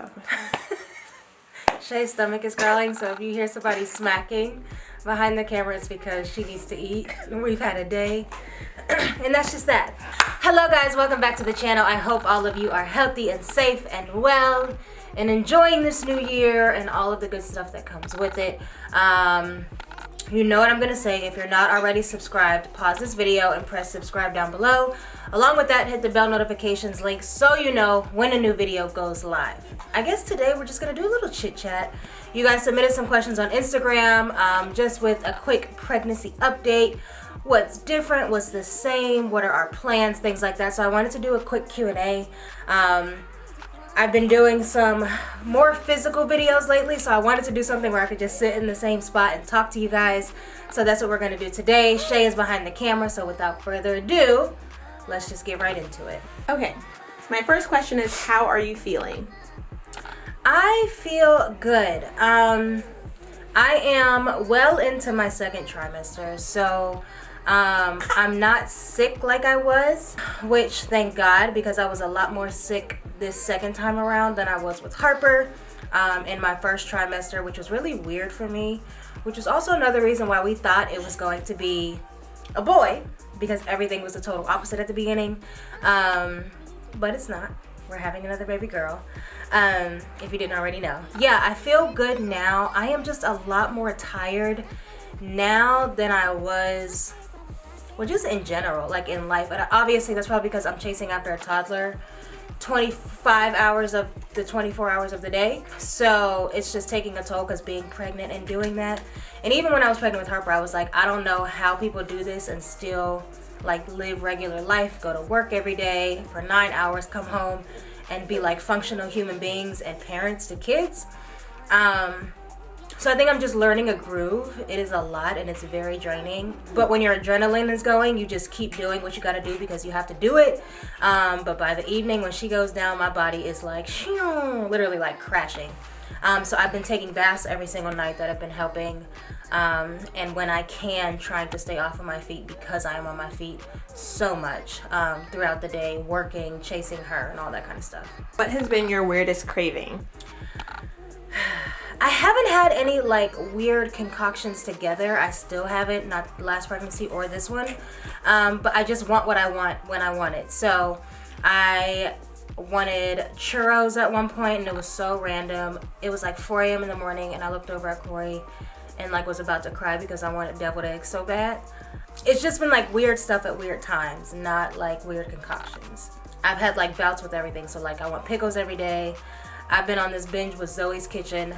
myself massage. Shay's stomach is growling, so if you hear somebody smacking behind the camera, it's because she needs to eat. We've had a day. And that's just that. Hello guys, welcome back to the channel. I hope all of you are healthy and safe and well and enjoying this new year and all of the good stuff that comes with it. You know what I'm gonna say. If you're not already subscribed, pause this video and press subscribe down below. Along with that, hit the bell notifications link so you know when a new video goes live. I guess today we're just gonna do a little chit chat. You guys submitted some questions on Instagram, just with a quick pregnancy update. What's different, what's the same, what are our plans, things like that. So I wanted to do a quick Q&A. I've been doing some more physical videos lately, so I wanted to do something where I could just sit in the same spot and talk to you guys. So that's what we're gonna do today. Shay is behind the camera, so without further ado, let's just get right into it. Okay, my first question is, how are you feeling? I feel good. I am well into my second trimester, so I'm not sick like I was, which thank God, because I was a lot more sick this second time around than I was with Harper in my first trimester, which was really weird for me, which was also another reason why we thought it was going to be a boy, because everything was the total opposite at the beginning, but it's not. We're having another baby girl, if you didn't already know. Yeah, I feel good now. I am just a lot more tired now than I was, well, just in general, like in life. And obviously that's probably because I'm chasing after a toddler 25 hours of the 24 hours of the day. So it's just taking a toll because being pregnant and doing that. And even when I was pregnant with Harper, I was like, I don't know how people do this and still like live regular life, go to work every day for 9 hours, come home and be like functional human beings and parents to kids. So I think I'm just learning a groove. It is a lot and it's very draining. But when your adrenaline is going, you just keep doing what you gotta do because you have to do it. But by the evening when she goes down, my body is like, literally like crashing. So I've been taking baths every single night that have been helping. And when I can, trying to stay off of my feet because I am on my feet so much throughout the day, working, chasing her and all that kind of stuff. What has been your weirdest craving? I haven't had any like weird concoctions together. I still haven't, not last pregnancy or this one. But I just want what I want when I want it. So I wanted churros at one point and it was so random. It was like 4 a.m. in the morning and I looked over at Corey and like was about to cry because I wanted deviled eggs so bad. It's just been like weird stuff at weird times, not like weird concoctions. I've had like bouts with everything. So like I want pickles every day. I've been on this binge with Zoe's Kitchen,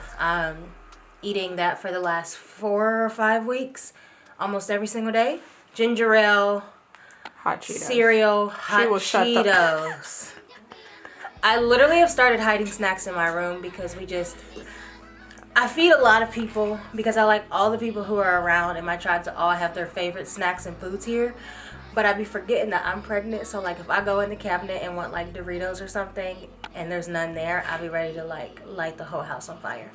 eating that for the last 4 or 5 weeks, almost every single day. Ginger ale, Hot Cheetos. cereal, hot Cheetos. I literally have started hiding snacks in my room because I feed a lot of people because I like all the people who are around in my tribe to all have their favorite snacks and foods here. But I be forgetting that I'm pregnant, so like if I go in the cabinet and want like Doritos or something and there's none there, I'll be ready to like light the whole house on fire.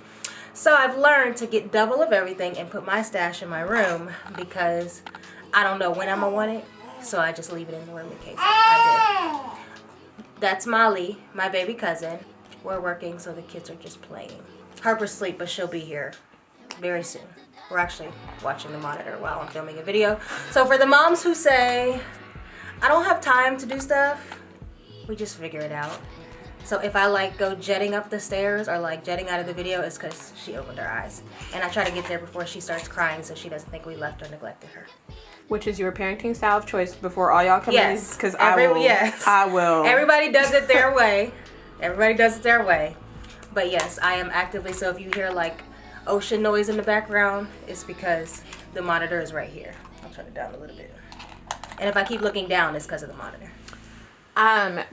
So I've learned to get double of everything and put my stash in my room because I don't know when I'm gonna want it, so I just leave it in the room in case I do. That's Molly, my baby cousin. We're working, so the kids are just playing. Harper's asleep, but she'll be here very soon. We're actually watching the monitor while I'm filming a video. So for the moms who say, I don't have time to do stuff, we just figure it out. So if I like go jetting up the stairs or like jetting out of the video, it's because she opened her eyes. And I try to get there before she starts crying so she doesn't think we left or neglected her. Which is your parenting style of choice before all y'all come in? Yes. Because I will. Everybody does it their way. Everybody does it their way. But yes, I am actively, so if you hear like ocean noise in the background, it's because the monitor is right here. I'll turn it down a little bit. And if I keep looking down, it's because of the monitor. I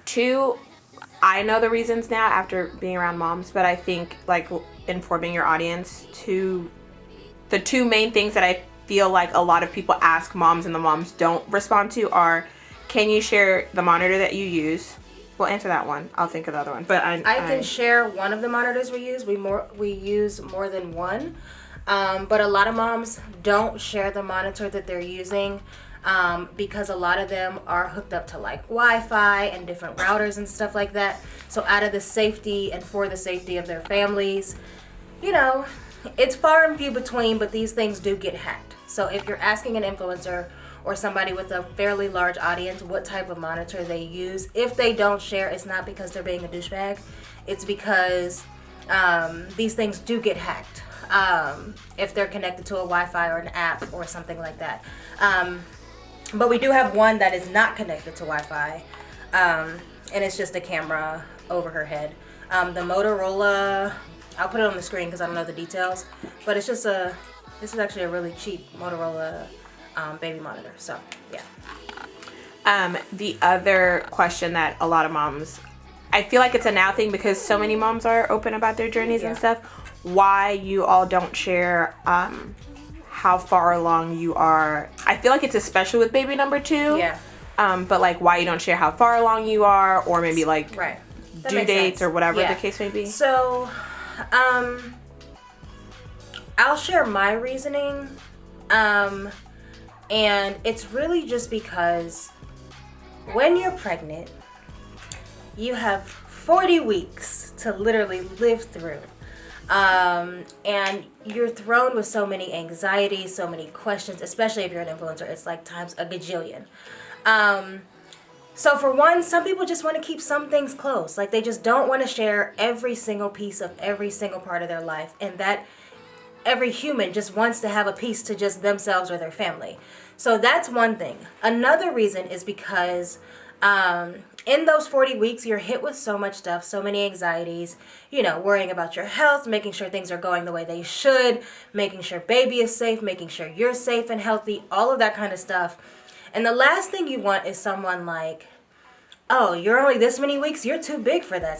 know the reasons now after being around moms, but I think like informing your audience the two main things that I feel like a lot of people ask moms and the moms don't respond to are, can you share the monitor that you use? We'll answer that one. I'll think of the other one. But I can share one of the monitors we use. We use more than one. But a lot of moms don't share the monitor that they're using because a lot of them are hooked up to like Wi-Fi and different routers and stuff like that. So out of the safety and for the safety of their families, you know, it's far and few between, but these things do get hacked. So if you're asking an influencer or somebody with a fairly large audience what type of monitor they use, if they don't share, it's not because they're being a douchebag. It's because these things do get hacked if they're connected to a Wi-Fi or an app or something like that. But we do have one that is not connected to Wi-Fi, and it's just a camera over her head. The Motorola, I'll put it on the screen because I don't know the details, but it's just this is actually a really cheap Motorola baby monitor. So yeah. The other question that a lot of moms, I feel like it's a now thing because so many moms are open about their journeys and stuff. Why you all don't share how far along you are. I feel like it's especially with baby number 2. Yeah. But like why you don't share how far along you are, or maybe like due dates or whatever the case may be. So, I'll share my reasoning, and it's really just because when you're pregnant, you have 40 weeks to literally live through. And you're thrown with so many anxieties, so many questions, especially if you're an influencer. It's like times a gajillion. So for one, some people just want to keep some things close. Like they just don't want to share every single piece of every single part of their life. And that every human just wants to have a piece to just themselves or their family. So that's one thing. Another reason is because in those 40 weeks, you're hit with so much stuff, so many anxieties, you know, worrying about your health, making sure things are going the way they should, making sure baby is safe, making sure you're safe and healthy, all of that kind of stuff. And the last thing you want is someone like, oh, you're only this many weeks, you're too big for that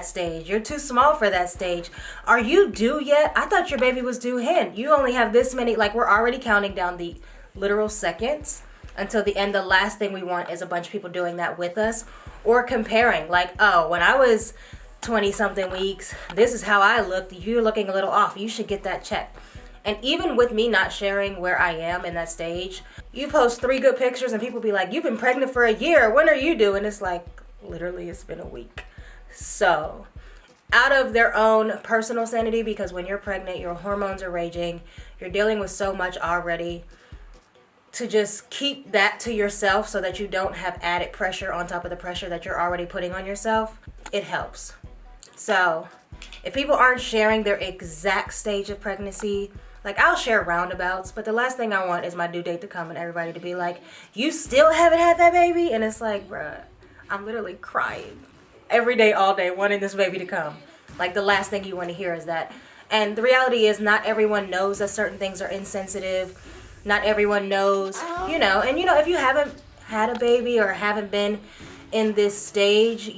stage. You're too small for that stage. Are you due yet? I thought your baby was due hen. You only have this many, like we're already counting down the literal seconds until the end. The last thing we want is a bunch of people doing that with us or comparing like, oh, when I was 20 something weeks, this is how I looked. You're looking a little off. You should get that checked. And even with me not sharing where I am in that stage, you post 3 good pictures and people be like, you've been pregnant for a year. When are you due? And it's like, literally, it's been a week. So out of their own personal sanity, because when you're pregnant, your hormones are raging. You're dealing with so much already. To just keep that to yourself so that you don't have added pressure on top of the pressure that you're already putting on yourself, it helps. So if people aren't sharing their exact stage of pregnancy, like I'll share roundabouts, but the last thing I want is my due date to come and everybody to be like, you still haven't had that baby? And it's like, bruh, I'm literally crying every day, all day, wanting this baby to come. Like the last thing you want to hear is that. And the reality is not everyone knows that certain things are insensitive. Not everyone knows, you know, and you know, if you haven't had a baby or haven't been in this stage,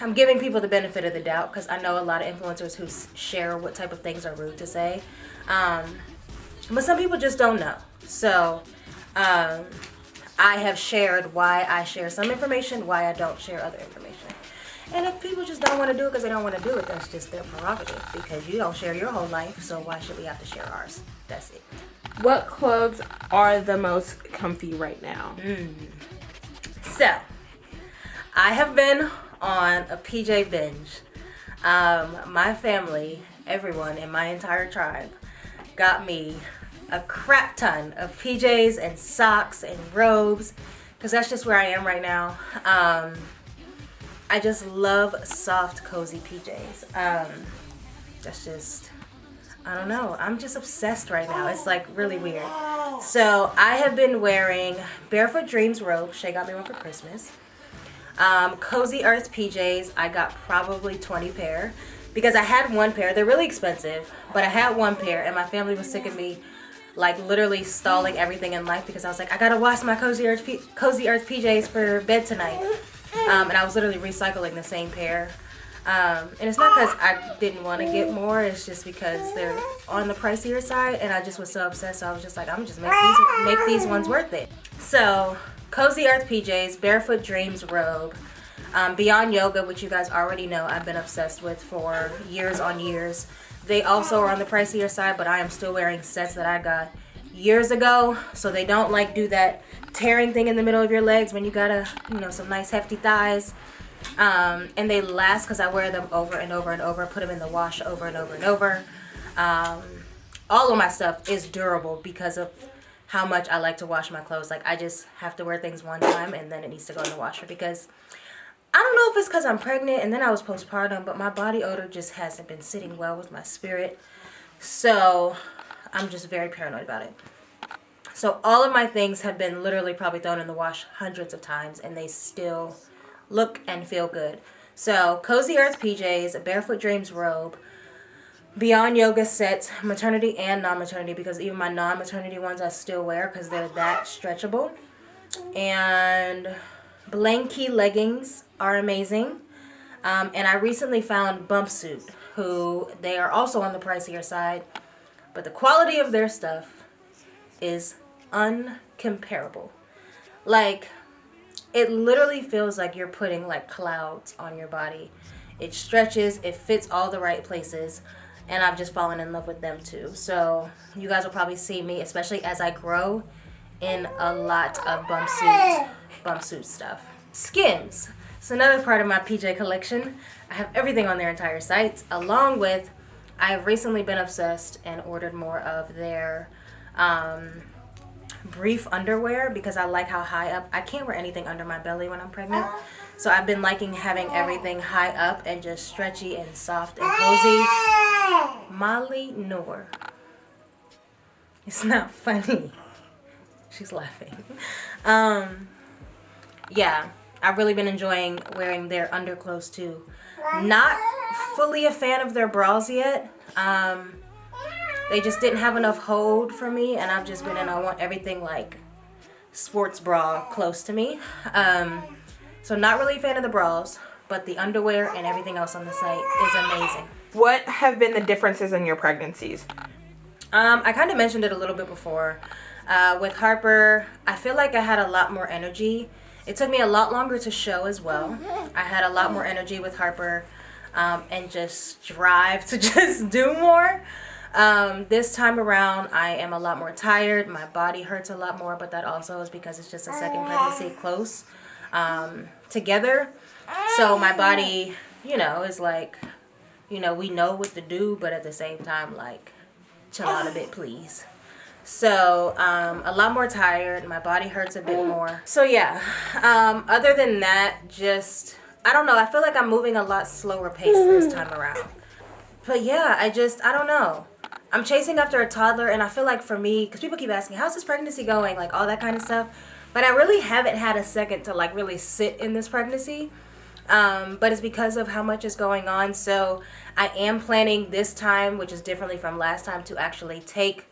I'm giving people the benefit of the doubt because I know a lot of influencers who share what type of things are rude to say. But some people just don't know. So I have shared why I share some information, why I don't share other information. And if people just don't want to do it because they don't want to do it, that's just their prerogative because you don't share your whole life, so why should we have to share ours? That's it. What clothes are the most comfy right now? So, I have been on a PJ binge. My family, everyone in my entire tribe, got me a crap ton of PJs and socks and robes because that's just where I am right now. I just love soft, cozy PJs. That's just, I don't know. I'm just obsessed right now. It's like really weird. So I have been wearing Barefoot Dreams robe. Shay got me one for Christmas. Cozy Earth PJs. I got probably 20 pair because I had one pair. They're really expensive, but I had one pair and my family was sick of me like literally stalling everything in life because I was like, I gotta wash my Cozy Earth PJs for bed tonight. And I was literally recycling the same pair. And it's not because I didn't want to get more. It's just because they're on the pricier side. And I just was so obsessed. So I was just like, I'm just make these ones worth it. So Cozy Earth PJs, Barefoot Dreams robe, Beyond Yoga, which you guys already know I've been obsessed with for years on years. They also are on the pricier side, but I am still wearing sets that I got years ago, so they don't like do that tearing thing in the middle of your legs when you got some nice hefty thighs. And they last because I wear them over and over and over, put them in the wash over and over and over. All of my stuff is durable because of how much I like to wash my clothes. Like, I just have to wear things one time and then it needs to go in the washer, because I don't know if it's because I'm pregnant and then I was postpartum, but my body odor just hasn't been sitting well with my spirit. So I'm just very paranoid about it. So all of my things have been literally probably thrown in the wash hundreds of times, and they still look and feel good. So Cozy Earth PJs, Barefoot Dreams robe, Beyond Yoga sets, maternity and non-maternity, because even my non-maternity ones I still wear because they're that stretchable. And Blanky leggings are amazing. And I recently found Bumpsuit, who they are also on the pricier side, but the quality of their stuff is uncomparable. Like, it literally feels like you're putting like clouds on your body. It stretches, it fits all the right places, and I've just fallen in love with them too. So you guys will probably see me, especially as I grow, in a lot of Bumpsuit stuff. Skims. It's another part of my PJ collection. I have everything on their entire sites, along with, I've recently been obsessed and ordered more of their brief underwear, because I like how high up. I can't wear anything under my belly when I'm pregnant. So I've been liking having everything high up and just stretchy and soft and cozy. Molly Noor. It's not funny. She's laughing. Yeah, I've really been enjoying wearing their underclothes too. Not fully a fan of their bras yet. They just didn't have enough hold for me, and I've just been in, I want everything like sports bra close to me. So not really a fan of the bras, but the underwear and everything else on the site is amazing. What have been the differences in your pregnancies? I kind of mentioned it a little bit before. With Harper, I feel like I had a lot more energy. It took me a lot longer to show as well. I had a lot more energy with Harper, and just drive to just do more. This time around, I am a lot more tired. My body hurts a lot more, but that also is because it's just a second pregnancy close together. So my body, is like, we know what to do, but at the same time, like, chill out a bit, please. So a lot more tired. My body hurts a bit more. So yeah, other than that, just, I don't know. I feel like I'm moving a lot slower pace this time around. But yeah, I don't know. I'm chasing after a toddler, and I feel like for me, because people keep asking, how's this pregnancy going? Like, all that kind of stuff. But I really haven't had a second to, like, really sit in this pregnancy. But it's because of how much is going on. So I am planning this time, which is differently from last time, to actually take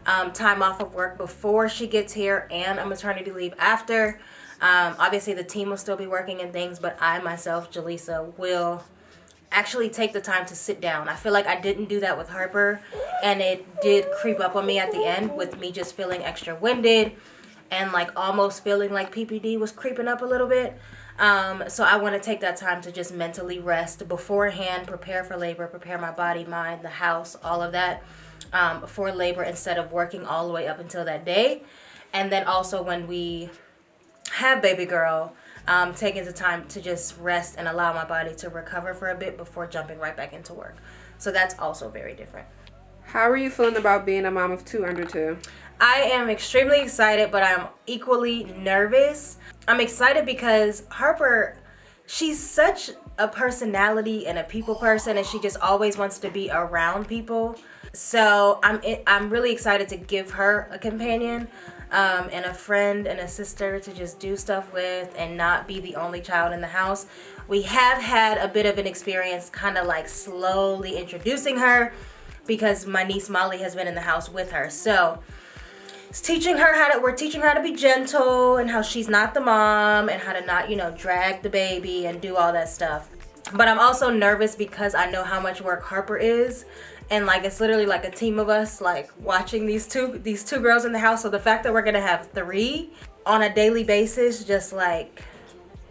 time off of work before she gets here and a maternity leave after. Obviously, the team will still be working and things, but I myself, JaLisa, will actually take the time to sit down. I feel like I didn't do that with Harper, and it did creep up on me at the end with me just feeling extra winded and like almost feeling like PPD was creeping up a little bit. So I want to take that time to just mentally rest beforehand, prepare for labor, prepare my body, mind, the house, all of that for labor, instead of working all the way up until that day. And then also when we have baby girl, taking the time to just rest and allow my body to recover for a bit before jumping right back into work. So that's also very different. How are you feeling about being a mom of 2 under 2? I am extremely excited, but I'm equally nervous. I'm excited because Harper, she's such a personality and a people person, and she just always wants to be around people. So I'm really excited to give her a companion and a friend and a sister to just do stuff with and not be the only child in the house. We have had a bit of an experience kind of like slowly introducing her, because my niece Molly has been in the house with her. So we're teaching her how to be gentle, and how she's not the mom, and how to not, drag the baby and do all that stuff. But I'm also nervous because I know how much work Harper is. And like, it's literally like a team of us, like watching these two girls in the house. So the fact that we're gonna have 3 on a daily basis, just like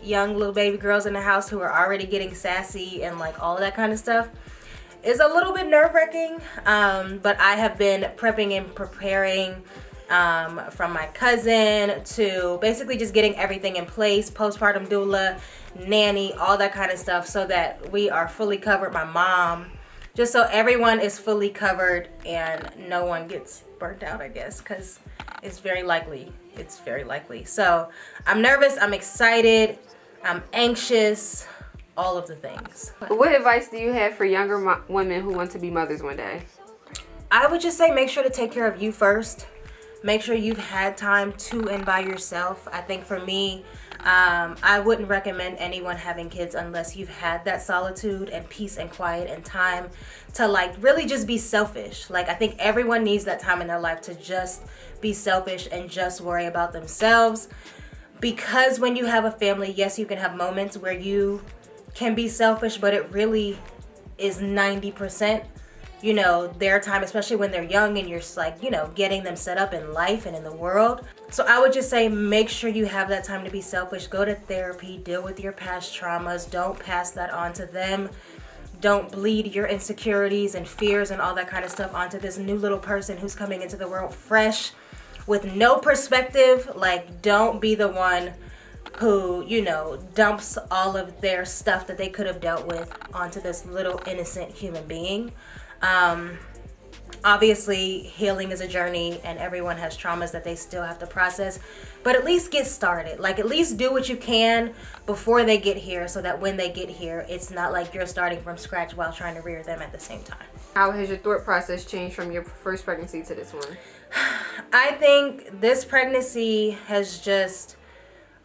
young little baby girls in the house who are already getting sassy and like all of that kind of stuff, is a little bit nerve-wracking. But I have been prepping and preparing from my cousin to basically just getting everything in place, postpartum doula, nanny, all that kind of stuff, so that we are fully covered. My mom, just so everyone is fully covered and no one gets burnt out, I guess, because it's very likely. So I'm nervous, I'm excited, I'm anxious, all of the things. What advice do you have for younger women who want to be mothers one day? I would just say make sure to take care of you first. Make sure you've had time to and by yourself. I think for me, I wouldn't recommend anyone having kids unless you've had that solitude and peace and quiet and time to like really just be selfish. Like, I think everyone needs that time in their life to just be selfish and just worry about themselves. Because when you have a family, yes, you can have moments where you can be selfish, but it really is 90%, you know, their time, especially when they're young and you're like, you know, getting them set up in life and in the world. So I would just say make sure you have that time to be selfish. Go to therapy, deal with your past traumas. Don't pass that on to them. Don't bleed your insecurities and fears and all that kind of stuff onto this new little person who's coming into the world fresh with no perspective. Like, don't be the one who, you know, dumps all of their stuff that they could have dealt with onto this little innocent human being. Obviously, healing is a journey and everyone has traumas that they still have to process, but at least get started. Like, at least do what you can before they get here, so that when they get here, it's not like you're starting from scratch while trying to rear them at the same time. How has your thought process changed from your first pregnancy to this one? I think this pregnancy has just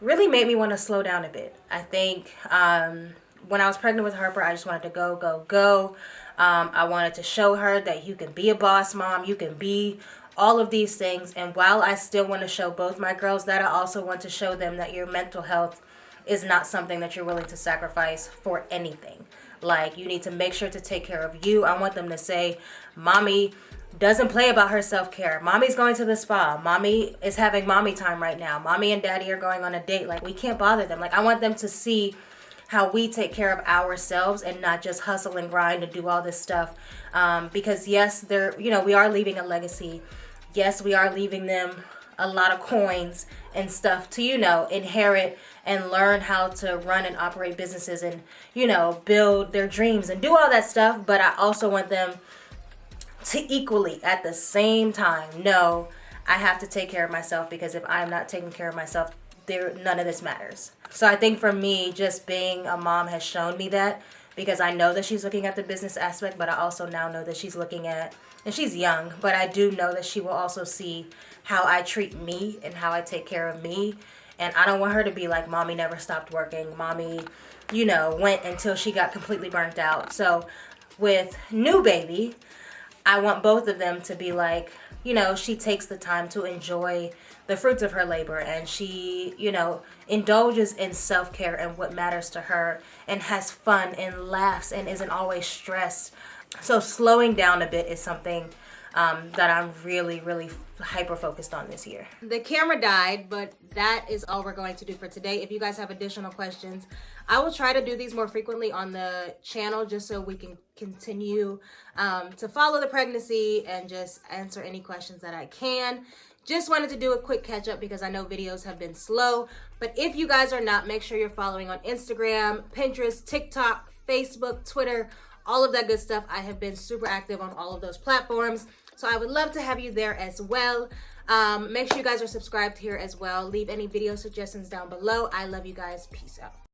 really made me want to slow down a bit. I think when I was pregnant with Harper, I just wanted to go. I wanted to show her that you can be a boss mom, you can be all of these things. And while I still want to show both my girls that, I also want to show them that your mental health is not something that you're willing to sacrifice for anything. Like, you need to make sure to take care of you. I want them to say, mommy doesn't play about her self-care. Mommy's going to the spa. Mommy is having mommy time right now. Mommy and daddy are going on a date. Like, we can't bother them. Like, I want them to see how we take care of ourselves and not just hustle and grind and do all this stuff. Because yes, we are leaving a legacy. Yes, we are leaving them a lot of coins and stuff to, inherit and learn how to run and operate businesses and, build their dreams and do all that stuff. But I also want them to equally, at the same time, know I have to take care of myself, because if I'm not taking care of myself, none of this matters. So I think for me, just being a mom has shown me that, because I know that she's looking at the business aspect, but I also now know that she's looking at, and she's young, but I do know that she will also see how I treat me and how I take care of me. And I don't want her to be like, mommy never stopped working. Mommy, went until she got completely burnt out. So with new baby, I want both of them to be like, she takes the time to enjoy the fruits of her labor, and she, indulges in self-care and what matters to her, and has fun and laughs and isn't always stressed. So slowing down a bit is something that I'm really, really hyper-focused on this year. The camera died, but that is all we're going to do for today. If you guys have additional questions, I will try to do these more frequently on the channel, just so we can continue to follow the pregnancy and just answer any questions that I can. Just wanted to do a quick catch up because I know videos have been slow. But if you guys are not, make sure you're following on Instagram, Pinterest, TikTok, Facebook, Twitter, all of that good stuff. I have been super active on all of those platforms, so I would love to have you there as well. Make sure you guys are subscribed here as well. Leave any video suggestions down below. I love you guys. Peace out.